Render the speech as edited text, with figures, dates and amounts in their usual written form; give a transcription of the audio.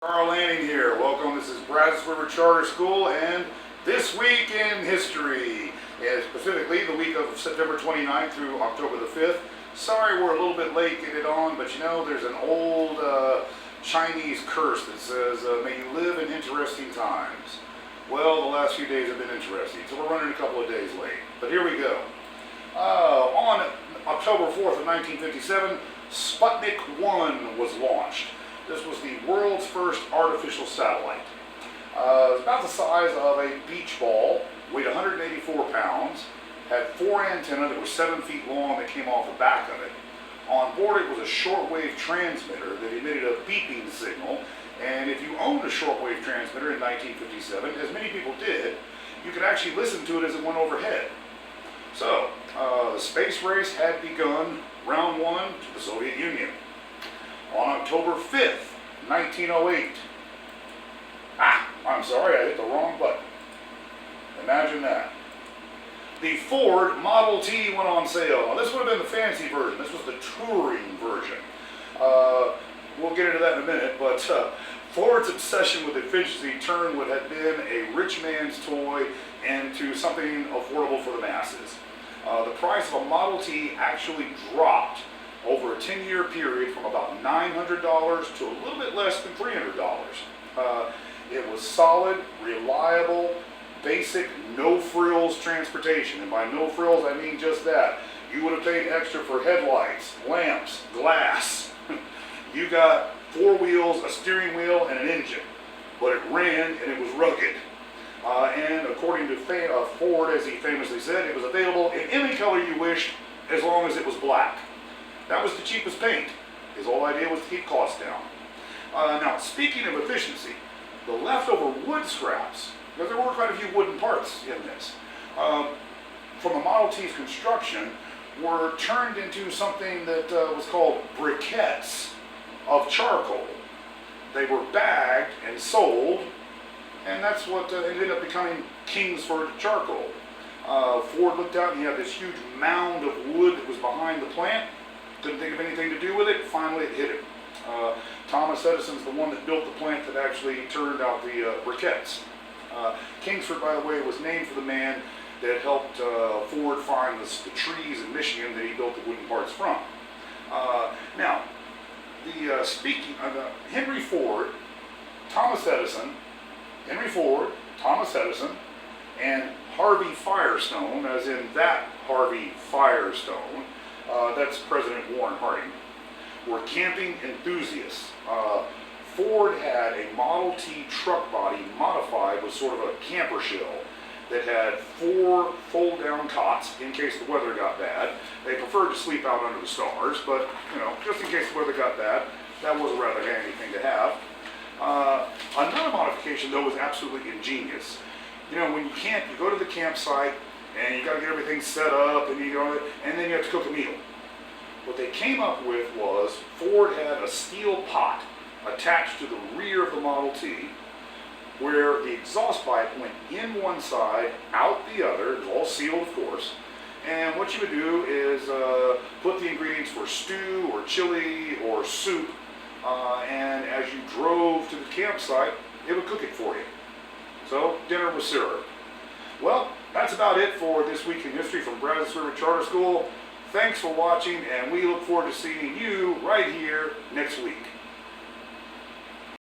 Carl Lanning here. Welcome. This is Brazos River Charter School and This Week in History, and specifically the week of September 29th through October the 5th. Sorry we're a little bit late getting it on, but you know there's an old Chinese curse that says, may you live in interesting times. Well, the last few days have been interesting, so we're running a couple of days late. But here we go. On October 4th of 1957, Sputnik 1 was launched. This was the world's first artificial satellite. It was about the size of a beach ball, weighed 184 pounds, had 4 antennae that were 7 feet long that came off the back of it. On board it was a shortwave transmitter that emitted a beeping signal, and if you owned a shortwave transmitter in 1957, as many people did, you could actually listen to it as it went overhead. So, the space race had begun, round 1 to the Soviet Union. On October 5th, 1908, I'm sorry, I hit the wrong button. Imagine that. The Ford Model T went on sale. Now, this would have been the fancy version. This was the touring version. We'll get into that in a minute, but Ford's obsession with efficiency turned what had been a rich man's toy into something affordable for the masses. The price of a Model T actually dropped over a 10-year period from about $900 to a little bit less than $300. It was solid, reliable, basic, no-frills transportation. And by no frills, I mean just that. You would have paid extra for headlights, lamps, glass. You got 4 wheels, a steering wheel, and an engine. But it ran, and it was rugged. And according to Ford, as he famously said, it was available in any color you wished, as long as it was black. That was the cheapest paint. His whole idea was to keep costs down. Now, speaking of efficiency, the leftover wood scraps, because there were quite a few wooden parts in this, from the Model T's construction, were turned into something that was called briquettes of charcoal. They were bagged and sold, and that's what ended up becoming Kingsford Charcoal. Ford looked out and he had this huge mound of wood that was behind the plant. Couldn't think of anything to do with it. Finally, it hit him. Thomas Edison's the one that built the plant that actually turned out the briquettes. Kingsford, by the way, was named for the man that helped Ford find the trees in Michigan that he built the wooden parts from. Now, speaking of Henry Ford, Thomas Edison, and Harvey Firestone, as in that Harvey Firestone, that's President Warren Harding, were camping enthusiasts. Ford had a Model T truck body modified with sort of a camper shell that had 4 fold-down cots in case the weather got bad. They preferred to sleep out under the stars, but you know, just in case the weather got bad, that was a rather handy thing to have. Another modification, though, was absolutely ingenious. You know, when you camp, you go to the campsite and you got to get everything set up, and and then you have to cook a meal. What they came up with was Ford had a steel pot attached to the rear of the Model T, where the exhaust pipe went in one side, out the other. It was all sealed, of course. And what you would do is put the ingredients for stew or chili or soup, and as you drove to the campsite, it would cook it for you. So dinner was served. Well, that's about it for This Week in History from Brazos River Charter School. Thanks for watching, and we look forward to seeing you right here next week.